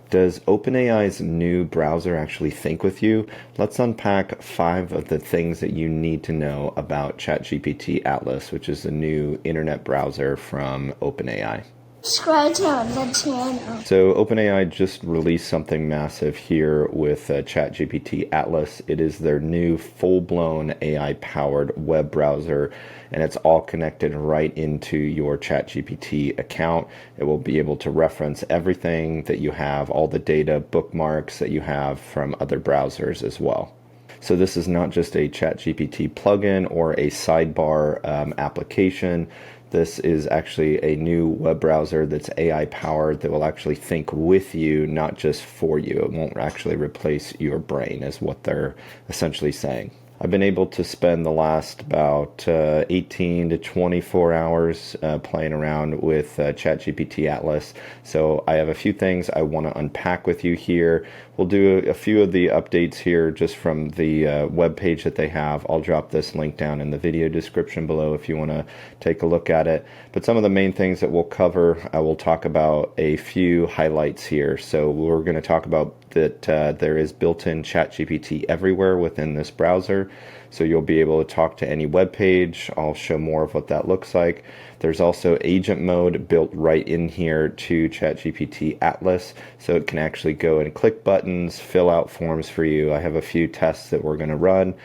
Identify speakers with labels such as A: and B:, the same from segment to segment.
A: Does OpenAI's new browser actually think with you? Let's unpack 5 of the things that you need to know about ChatGPT Atlas, which is the new internet browser from OpenAI.
B: Subscribe to the channel.
A: So OpenAI just released something massive here with ChatGPT Atlas. It is their new full-blown AI-powered web browser, and it's all connected right into your ChatGPT account. It will be able to reference everything that you have, all the data, bookmarks that you have from other browsers as well. So this is not just a ChatGPT plugin or a Sidebar application. This is actually a new web browser that's AI powered that will actually think with you, not just for you. It won't actually replace your brain, is what they're essentially saying. I've been able to spend the last about 18 to 24 hours playing around with ChatGPT Atlas. So I have a few things I want to unpack with you here. We'll do a few of the updates here just from the web page that they have. I'll drop this link down in the video description below if you want to take a look at it. But some of the main things that we'll cover, I will talk about a few highlights here. So we're going to talk about that there is built-in ChatGPT everywhere within this browser. So you'll be able to talk to any web page. I'll show more of what that looks like. There's also agent mode built right in here to ChatGPT Atlas, so it can actually go and click buttons, fill out forms for you. I have a few tests that we're going to run.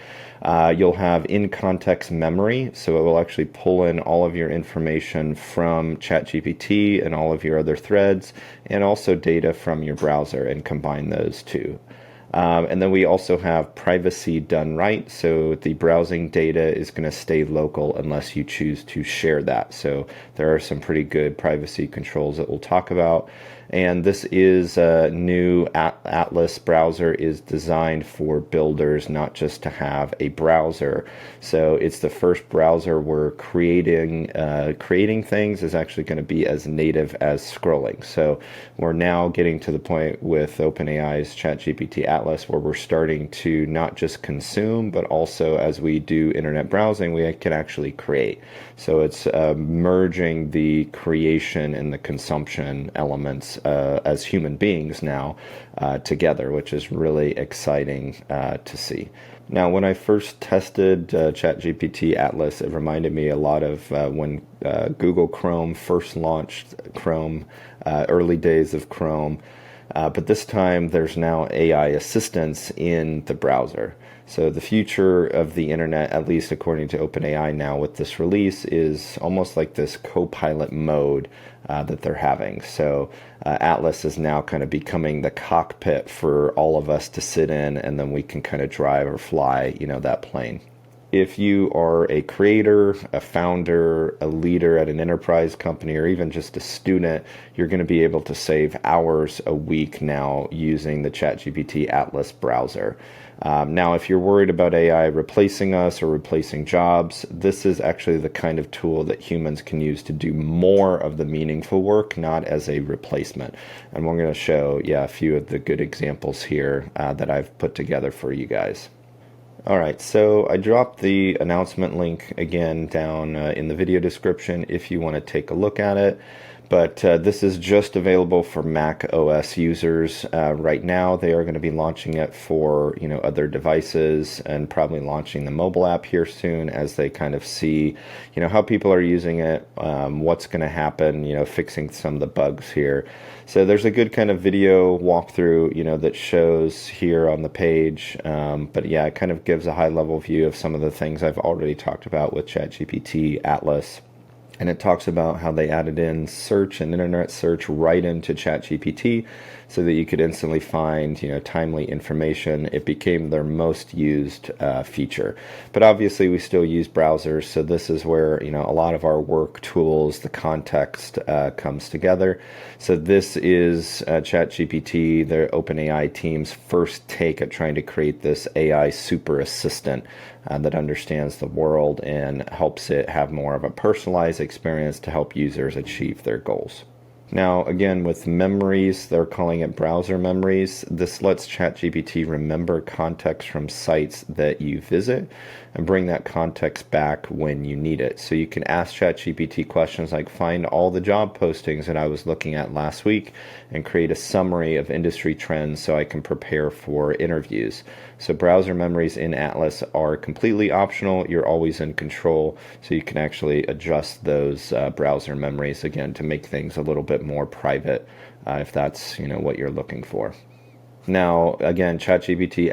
A: You'll have in-context memory, so it will actually pull in all of your information from ChatGPT and all of your other threads, and also data from your browser, and combine those two. And then we also have privacy done right, so the browsing data is going to stay local unless you choose to share that. So there are some pretty good privacy controls that we'll talk about. And this is a new Atlas browser is designed for builders, not just to have a browser. So it's the first browser we're creating things is actually going to be as native as scrolling. So we're now getting to the point with OpenAI's ChatGPT Atlas where we're starting to not just consume, but also as we do internet browsing, we can actually create. So it's merging the creation and the consumption elements as human beings now together, which is really exciting to see. Now, when I first tested ChatGPT Atlas, it reminded me a lot of when Google Chrome first launched Chrome, early days of Chrome. But this time there's now AI assistance in the browser. So the future of the internet, at least according to OpenAI now with this release, is almost like this co-pilot mode that they're having. So Atlas is now kind of becoming the cockpit for all of us to sit in, and then we can kind of drive or fly, that plane. If you are a creator, a founder, a leader at an enterprise company, or even just a student, you're going to be able to save hours a week now using the ChatGPT Atlas browser. Now, if you're worried about AI replacing us or replacing jobs, this is actually the kind of tool that humans can use to do more of the meaningful work, not as a replacement. And we're going to show, a few of the good examples here that I've put together for you guys. All right, so I dropped the announcement link again down in the video description if you want to take a look at it. But this is just available for MacOS users right now. They are going to be launching it for other devices and probably launching the mobile app here soon as they kind of see how people are using it, what's going to happen, fixing some of the bugs here. So there's a good kind of video walkthrough that shows here on the page. But yeah, it kind of gives a high level view of some of the things I've already talked about with ChatGPT Atlas. And it talks about how they added in search and internet search right into ChatGPT so that you could instantly find, timely information. It became their most used feature. But obviously we still use browsers, so this is where, a lot of our work tools, the context comes together. So this is ChatGPT, the OpenAI team's first take at trying to create this AI super assistant that understands the world and helps it have more of a personalized experience to help users achieve their goals. Now, again, with memories, they're calling it browser memories. This lets ChatGPT remember context from sites that you visit and bring that context back when you need it. So you can ask ChatGPT questions like find all the job postings that I was looking at last week and create a summary of industry trends so I can prepare for interviews. So browser memories in Atlas are completely optional. You're always in control, so you can actually adjust those browser memories again to make things a little bit more private if that's what you're looking for. Now, again, ChatGPT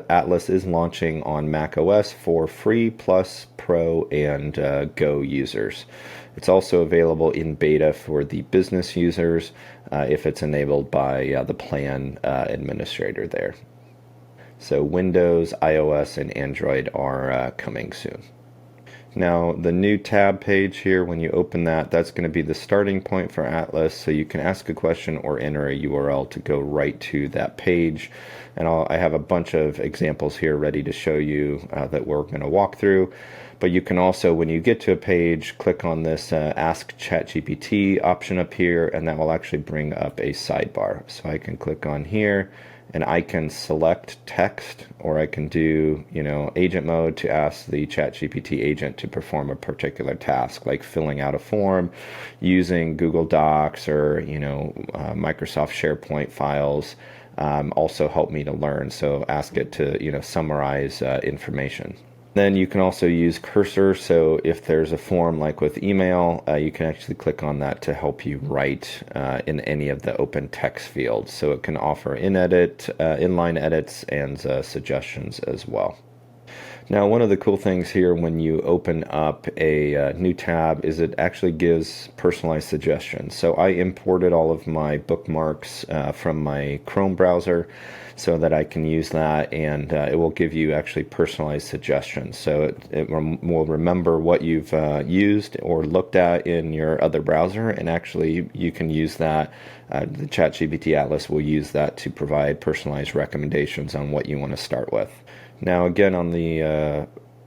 A: Atlas is launching on macOS for free plus Pro and Go users. It's also available in beta for the business users if it's enabled by the plan administrator there. So Windows, iOS, and Android are coming soon. Now, the new tab page here, when you open that, that's going to be the starting point for Atlas. So you can ask a question or enter a URL to go right to that page. And I have a bunch of examples here ready to show you that we're going to walk through. But you can also, when you get to a page, click on this Ask ChatGPT option up here, and that will actually bring up a sidebar. So I can click on here, and I can select text, or I can do, agent mode to ask the ChatGPT agent to perform a particular task, like filling out a form, using Google Docs or, Microsoft SharePoint files. Also help me to learn. So ask it to, summarize information. Then you can also use cursor, so if there's a form like with email, you can actually click on that to help you write in any of the open text fields. So it can offer inline edits and suggestions as well. Now, one of the cool things here when you open up a new tab is it actually gives personalized suggestions. So I imported all of my bookmarks from my Chrome browser so that I can use that, and it will give you actually personalized suggestions. So it will remember what you've used or looked at in your other browser, and actually you can use that. The ChatGPT Atlas will use that to provide personalized recommendations on what you want to start with. Now, again, on the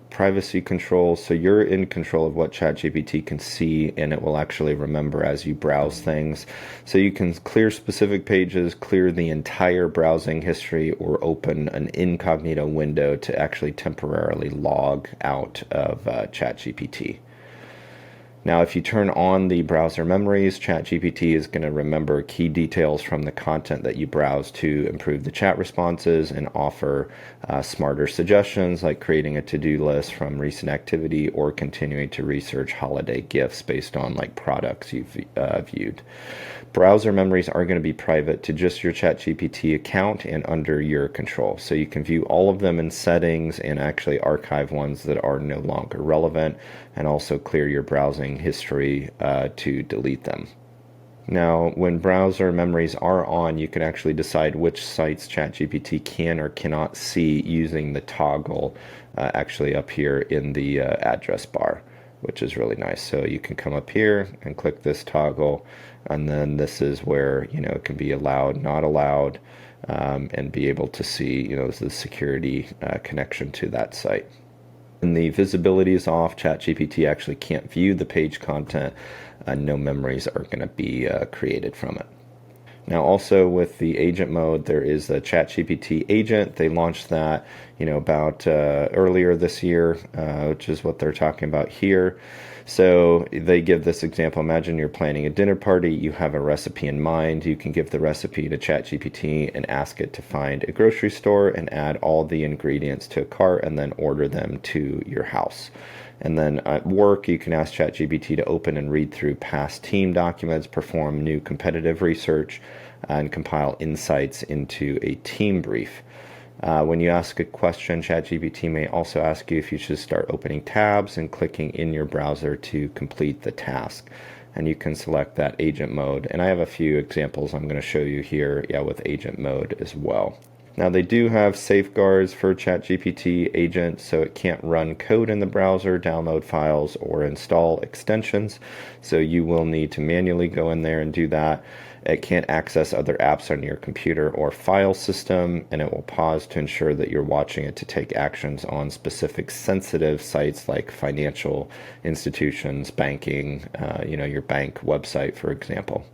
A: privacy controls, so you're in control of what ChatGPT can see, and it will actually remember as you browse things. So you can clear specific pages, clear the entire browsing history, or open an incognito window to actually temporarily log out of ChatGPT. Now, if you turn on the browser memories, ChatGPT is going to remember key details from the content that you browse to improve the chat responses and offer smarter suggestions like creating a to-do list from recent activity or continuing to research holiday gifts based on products you've viewed. Browser memories are going to be private to just your ChatGPT account and under your control. So you can view all of them in settings and actually archive ones that are no longer relevant, and also clear your browsing history to delete them. Now, when browser memories are on, you can actually decide which sites ChatGPT can or cannot see using the toggle actually up here in the address bar, which is really nice. So you can come up here and click this toggle, and then this is where it can be allowed, not allowed, and be able to see the security connection to that site. When the visibility is off, ChatGPT actually can't view the page content. No memories are going to be created from it. Now, also with the agent mode, there is the ChatGPT agent. They launched that, about earlier this year, which is what they're talking about here. So they give this example. Imagine you're planning a dinner party. You have a recipe in mind. You can give the recipe to ChatGPT and ask it to find a grocery store and add all the ingredients to a cart and then order them to your house. And then at work, you can ask ChatGPT to open and read through past team documents, perform new competitive research, and compile insights into a team brief. When you ask a question, ChatGPT may also ask you if you should start opening tabs and clicking in your browser to complete the task. And you can select that agent mode. And I have a few examples I'm going to show you here, with agent mode as well. Now, they do have safeguards for ChatGPT agent, so it can't run code in the browser, download files, or install extensions. So you will need to manually go in there and do that. It can't access other apps on your computer or file system, and it will pause to ensure that you're watching it to take actions on specific sensitive sites like financial institutions, banking, your bank website, for example.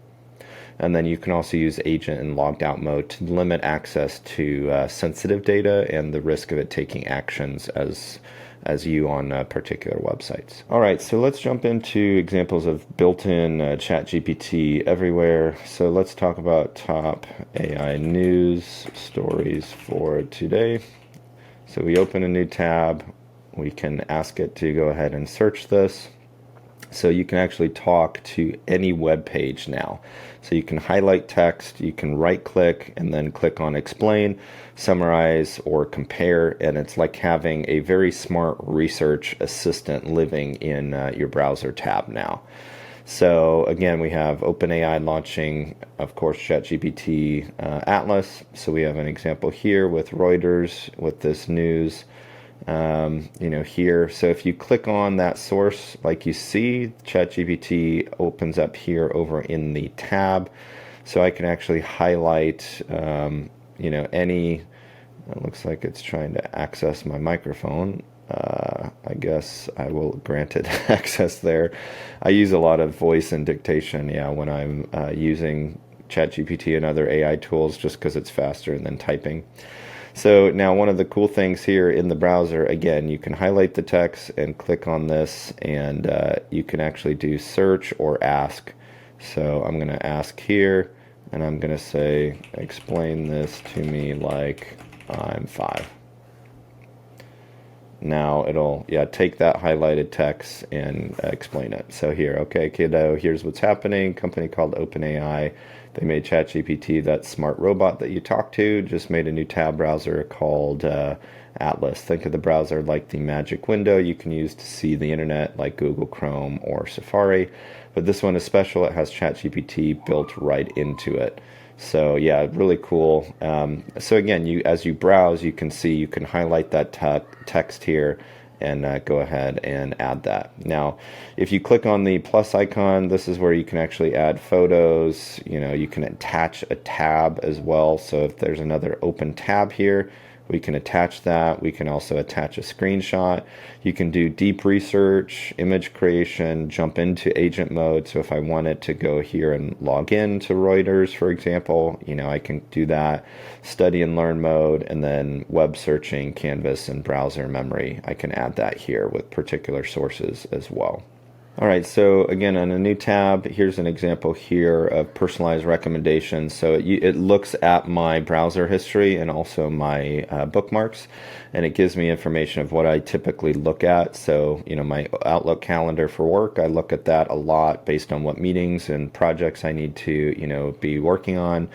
A: And then you can also use agent and logged out mode to limit access to sensitive data and the risk of it taking actions as you on particular websites. All right, so let's jump into examples of built-in ChatGPT everywhere. So let's talk about top AI news stories for today. So we open a new tab. We can ask it to go ahead and search this. So you can actually talk to any web page now. So you can highlight text, you can right click and then click on explain, summarize, or compare. And it's like having a very smart research assistant living in your browser tab now. So again, we have OpenAI launching, of course, ChatGPT Atlas. So we have an example here with Reuters with this news. Here. So if you click on that source, like you see, ChatGPT opens up here over in the tab. So I can actually highlight, any, it looks like it's trying to access my microphone. I guess I will grant it access there. I use a lot of voice and dictation, when I'm using ChatGPT and other AI tools, just because it's faster than typing. So now one of the cool things here in the browser, again, you can highlight the text and click on this, and you can actually do search or ask. So I'm going to ask here, and I'm going to say, explain this to me like I'm 5. Now it'll, take that highlighted text and explain it. So here, okay, kiddo, here's what's happening. Company called OpenAI. They made ChatGPT, that smart robot that you talk to, just made a new tab browser called Atlas. Think of the browser like the magic window you can use to see the internet, like Google Chrome or Safari. But this one is special. It has ChatGPT built right into it. So yeah, really cool. So again, as you browse, you can see you can highlight that text here and go ahead and add that. Now, if you click on the plus icon, this is where you can actually add photos. You can attach a tab as well. So if there's another open tab here, we can attach that. We can also attach a screenshot. You can do deep research, image creation, jump into agent mode. So if I wanted to go here and log in to Reuters, for example, I can do that. Study and learn mode, and then web searching, canvas, and browser memory. I can add that here with particular sources as well. All right, so again, on a new tab, here's an example here of personalized recommendations. So it looks at my browser history and also my bookmarks, and it gives me information of what I typically look at. So, my Outlook calendar for work, I look at that a lot based on what meetings and projects I need to, be working on.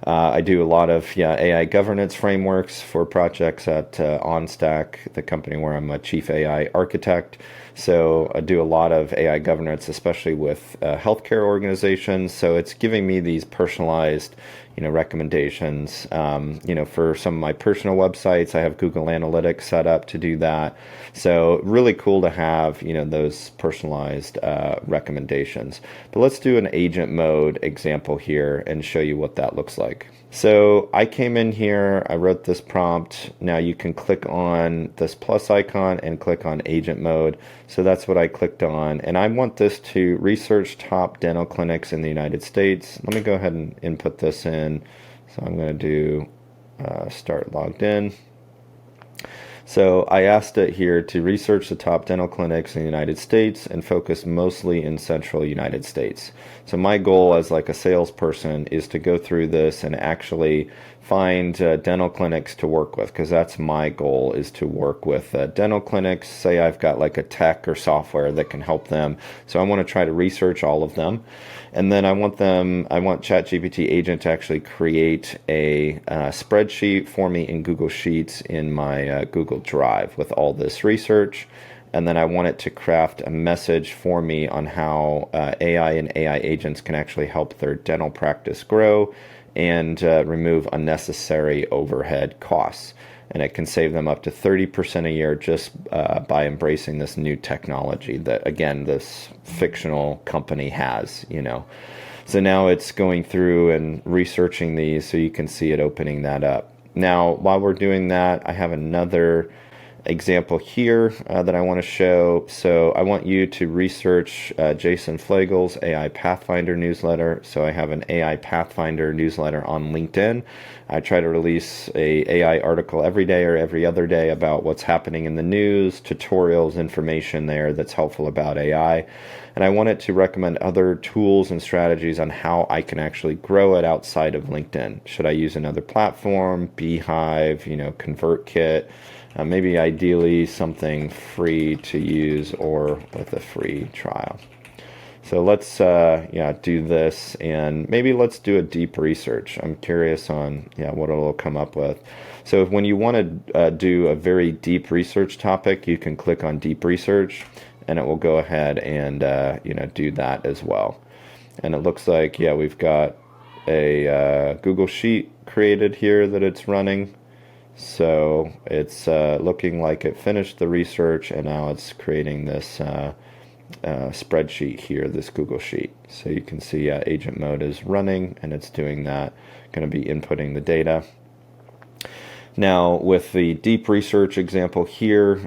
A: I do a lot of AI governance frameworks for projects at OnStack, the company where I'm a chief AI architect. So I do a lot of AI governance, especially with healthcare organizations. So it's giving me these personalized, recommendations. For some of my personal websites, I have Google Analytics set up to do that. So really cool to have, those personalized recommendations. But let's do an agent mode example here and show you what that looks like. So I came in here, I wrote this prompt. Now you can click on this plus icon and click on agent mode. So that's what I clicked on. And I want this to research top dental clinics in the United States. Let me go ahead and input this in. So I'm going to do start logged in. So I asked it here to research the top dental clinics in the United States and focus mostly in central United States. So my goal as like a salesperson is to go through this and actually find dental clinics to work with, because that's my goal, is to work with dental clinics. Say I've got like a tech or software that can help them. So I want to try to research all of them. And then I want ChatGPT agent to actually create a spreadsheet for me in Google Sheets in my Google Drive with all this research. And then I want it to craft a message for me on how AI and AI agents can actually help their dental practice grow and remove unnecessary overhead costs. And it can save them up to 30% a year just by embracing this new technology that, again, this fictional company has, So now it's going through and researching these, so you can see it opening that up. Now, while we're doing that, I have another example here that I want to show. So I want you to research Jason Flagle's AI Pathfinder newsletter. So I have an AI Pathfinder newsletter on LinkedIn. I try to release a AI article every day or every other day about what's happening in the news, tutorials, information there that's helpful about AI. And I wanted to recommend other tools and strategies on how I can actually grow it outside of LinkedIn. Should I use another platform, Beehive, ConvertKit? Maybe ideally something free to use or with a free trial. So let's do this, and maybe let's do a deep research. I'm curious on what it'll come up with. So when you want to do a very deep research topic, you can click on deep research, and it will go ahead and do that as well. And it looks like we've got a Google Sheet created here that it's running. So it's looking like it finished the research, and now it's creating this spreadsheet here, this Google Sheet. So you can see agent mode is running, and it's doing that, going to be inputting the data. Now with the deep research example here,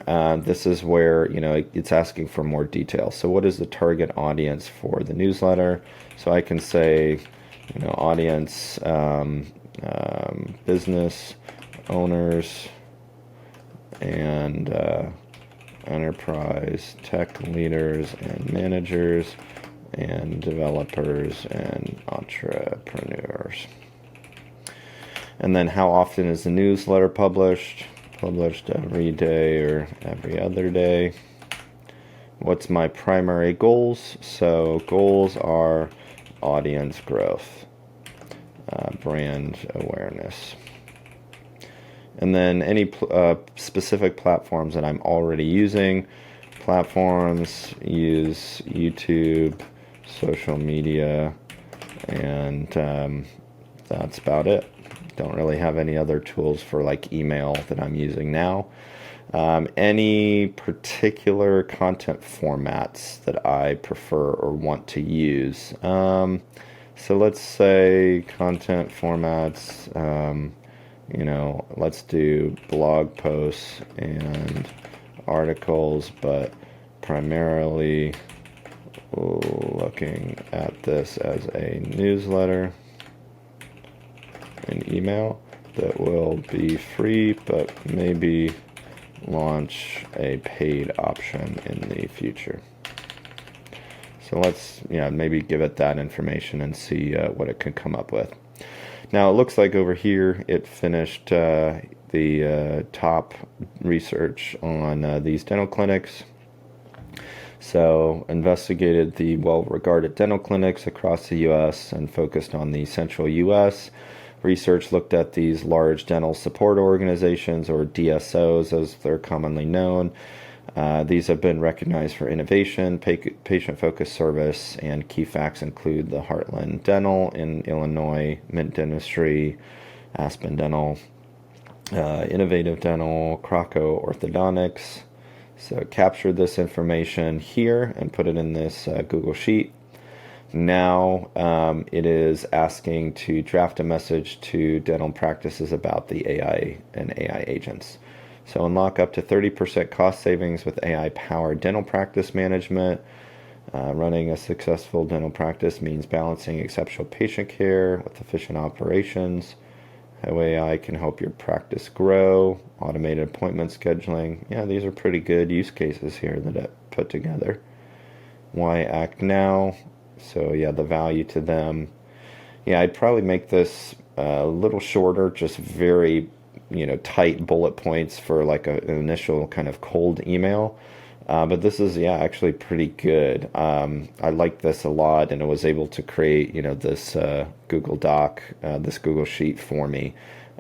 A: this is where it's asking for more detail. So what is the target audience for the newsletter? So I can say audience business owners and enterprise tech leaders and managers and developers and entrepreneurs. And then how often is the newsletter published? Published every day or every other day. What's my primary goals? So goals are audience growth, brand awareness. And then any specific platforms that I'm already using. Platforms, use YouTube, social media, and that's about it. Don't really have any other tools for like email that I'm using now. Any particular content formats that I prefer or want to use. So let's say content formats, let's do blog posts and articles, but primarily looking at this as a newsletter, an email that will be free, but maybe launch a paid option in the future. So let's maybe give it that information and see what it can come up with. Now it looks like over here it finished the top research on these dental clinics. So investigated the well-regarded dental clinics across the U.S. and focused on the central U.S. Research looked at these large dental support organizations, or DSOs as they're commonly known. These have been recognized for innovation, patient-focused service, and key facts include the Heartland Dental in Illinois, Mint Dentistry, Aspen Dental, Innovative Dental, Croco Orthodontics. So captured this information here and put it in this Google Sheet. Now it is asking to draft a message to dental practices about the AI and AI agents. So unlock up to 30% cost savings with AI-powered dental practice management. Running a successful dental practice means balancing exceptional patient care with efficient operations. How AI can help your practice grow. Automated appointment scheduling. Yeah, these are pretty good use cases here that I put together. Why act now? So yeah, the value to them. Yeah, I'd probably make this a little shorter, just very tight bullet points for like an initial kind of cold email. But this is actually pretty good. I like this a lot, and it was able to create this Google Doc, this Google Sheet for me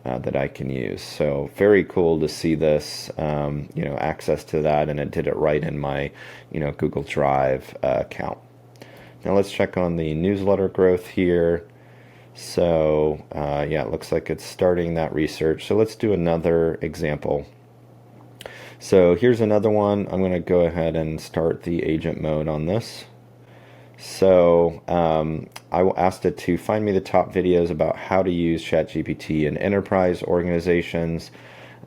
A: that I can use. So very cool to see this access to that, and it did it right in my Google Drive account. Now let's check on the newsletter growth here. So it looks like it's starting that research. So let's do another example. So here's another one. I'm going to go ahead and start the agent mode on this. So I will ask it to find me the top videos about how to use ChatGPT in enterprise organizations.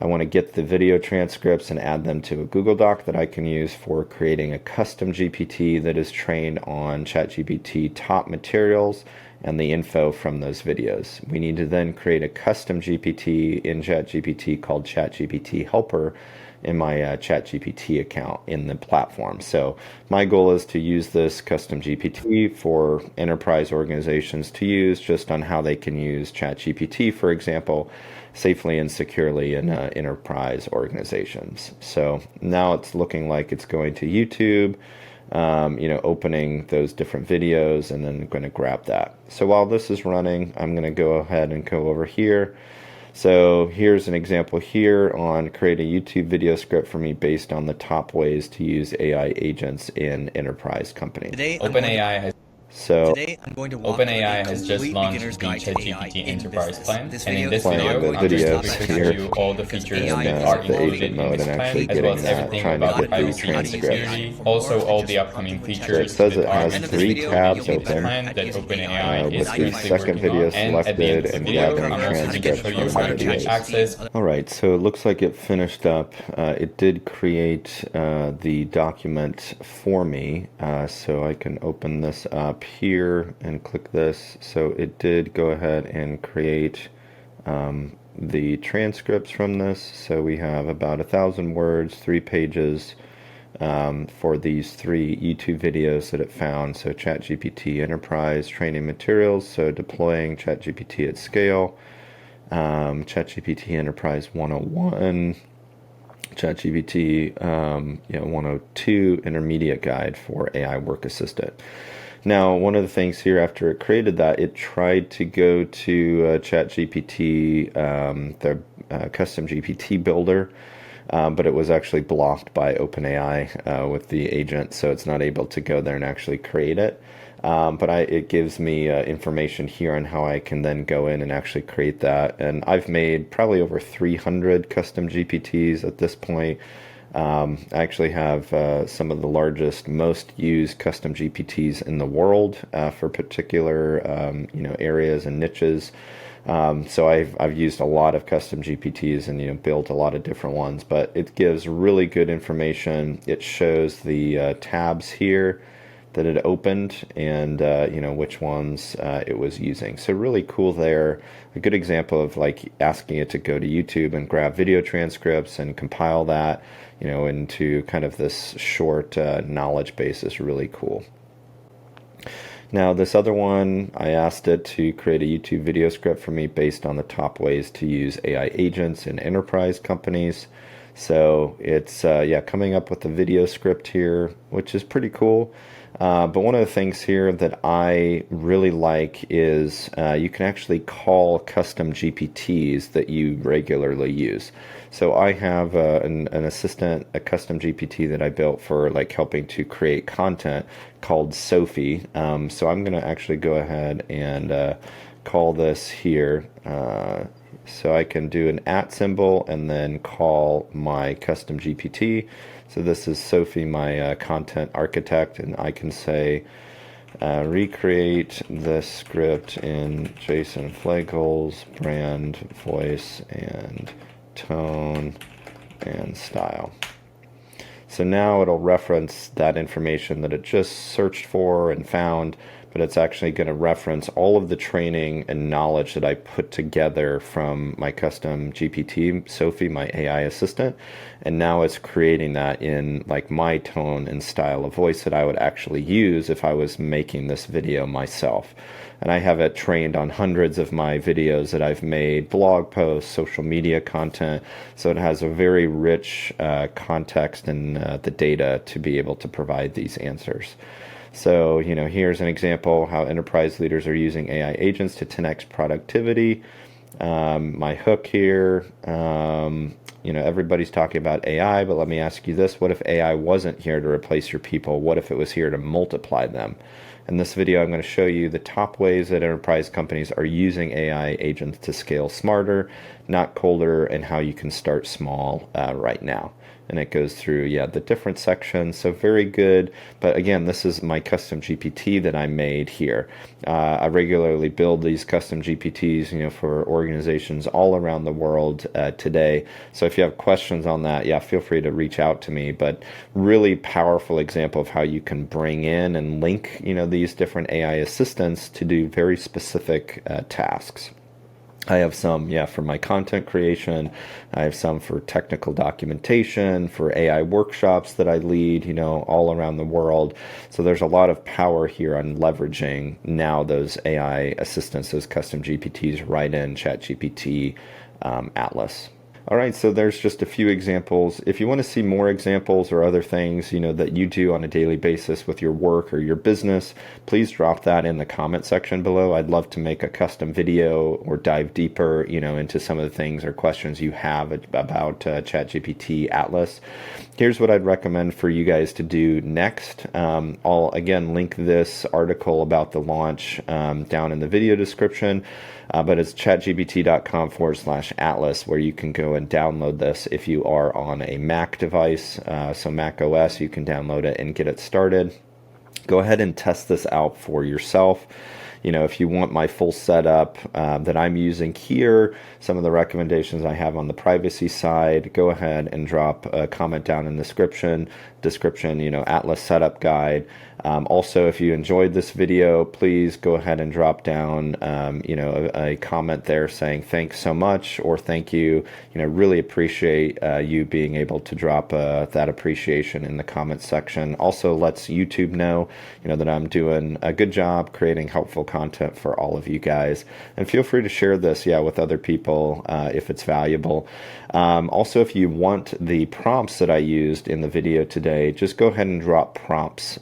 A: I want to get the video transcripts and add them to a Google Doc that I can use for creating a custom GPT that is trained on ChatGPT top materials and the info from those videos. We need to then create a custom GPT in ChatGPT called ChatGPT Helper in my ChatGPT account in the platform. So my goal is to use this custom GPT for enterprise organizations to use just on how they can use ChatGPT, for example, safely and securely in enterprise organizations. So now it's looking like it's going to YouTube, opening those different videos, and then I'm going to grab that. So while this is running, I'm going to go ahead and go over here. So here's an example here on create a YouTube video script for me based on the top ways to use AI agents in enterprise companies.
C: Today, OpenAI has just launched the ChatGPT Enterprise plan, and in this video, I'm just going to show you all the features that are included in this plan, as well as everything about the privacy and security, also all the upcoming features that are in this plan that OpenAI is currently working on. And at the end of the video, I'm also going to show you how to get access.
A: All right, so it looks like it finished up. It did create the document for me, so I can open this up here and click this. So it did go ahead and create the transcripts from this. So we have about 1,000 words, 3 pages for these 3 YouTube videos that it found. So ChatGPT Enterprise training materials, so deploying ChatGPT at scale, ChatGPT Enterprise 101, ChatGPT 102 intermediate guide for AI work assistant. Now, one of the things here after it created that, it tried to go to ChatGPT, the custom GPT builder, but it was actually blocked by OpenAI with the agent, so it's not able to go there and actually create it. But it gives me information here on how I can then go in and actually create that. And I've made probably over 300 custom GPTs at this point. I actually have some of the largest, most used custom GPTs in the world for particular areas and niches. So I've used a lot of custom GPTs and built a lot of different ones, but it gives really good information. It shows the tabs here that it opened and which ones it was using. So really cool there. A good example of like asking it to go to YouTube and grab video transcripts and compile that into kind of this short knowledge base is really cool. Now this other one, I asked it to create a YouTube video script for me based on the top ways to use AI agents in enterprise companies. So it's coming up with a video script here, which is pretty cool. But one of the things here that I really like is you can actually call custom GPTs that you regularly use. So I have an assistant, a custom GPT that I built for like helping to create content called SOFI. So I'm going to actually go ahead and call this here. So I can do an @ symbol and then call my custom GPT. So this is SOFI, my content architect, and I can say recreate this script in Jason Flagel's brand, voice, and tone and style. So now it'll reference that information that it just searched for and found, but it's actually going to reference all of the training and knowledge that I put together from my custom GPT, SOFI, my AI assistant, and now it's creating that in like my tone and style of voice that I would actually use if I was making this video myself. And I have it trained on hundreds of my videos that I've made, blog posts, social media content, so it has a very rich context and the data to be able to provide these answers. So, here's an example how enterprise leaders are using AI agents to 10x productivity. My hook here, everybody's talking about AI, but let me ask you this. What if AI wasn't here to replace your people? What if it was here to multiply them? In this video, I'm going to show you the top ways that enterprise companies are using AI agents to scale smarter, not colder, and how you can start small right now. and it goes through, yeah, the different sections. So very good. But again, this is my custom GPT that I made here. I regularly build these custom GPTs, you know, for organizations all around the world today. So if you have questions on that, yeah, feel free to reach out to me. But really powerful example of how you can bring in and link, you know, these different AI assistants to do very specific tasks. I have some, yeah, for my content creation. I have some for technical documentation, for AI workshops that I lead, you know, all around the world. So there's a lot of power here on leveraging now those AI assistants, those custom GPTs right in ChatGPT Atlas. All right, so there's just a few examples. If you want to see more examples or other things, you know, that you do on a daily basis with your work or your business, please drop that in the comment section below. I'd love to make a custom video or dive deeper, you know, into some of the things or questions you have about ChatGPT Atlas. Here's what I'd recommend for you guys to do next. I'll again link this article about the launch down in the video description. But it's chatgpt.com/Atlas, where you can go and download this if you are on a Mac device. So macOS, you can download it and get it started. Go ahead and test this out for yourself. You know, if you want my full setup that I'm using here, some of the recommendations I have on the privacy side, go ahead and drop a comment down in the description, you know, Atlas setup guide. Also, if you enjoyed this video, please go ahead and drop down, you know, a comment there saying thanks so much or thank you. You know, really appreciate you being able to drop that appreciation in the comment section. Also lets YouTube know, you know, that I'm doing a good job creating helpful content for all of you guys. And feel free to share this, yeah, with other people if it's valuable. Also, if you want the prompts that I used in the video today, just go ahead and drop prompts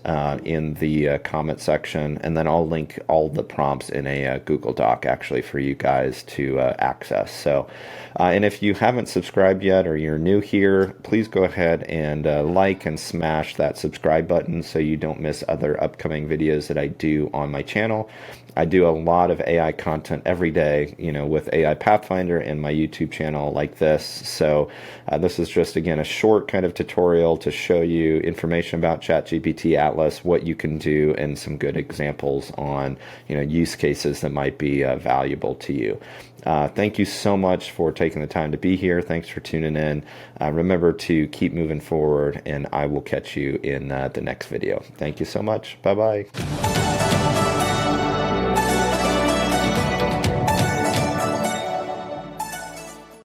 A: in the comment section, and then I'll link all the prompts in a Google Doc actually for you guys to access. So, and if you haven't subscribed yet or you're new here, please go ahead and like and smash that subscribe button so you don't miss other upcoming videos that I do on my channel. I do a lot of AI content every day, you know, with AI Pathfinder and my YouTube channel like this. So this is just, again, a short kind of tutorial to show you information about ChatGPT Atlas, what you can do, and some good examples on, you know, use cases that might be valuable to you. Thank you so much for taking the time to be here. Thanks for tuning in. Remember to keep moving forward, and I will catch you in the next video. Thank you so much. Bye-bye.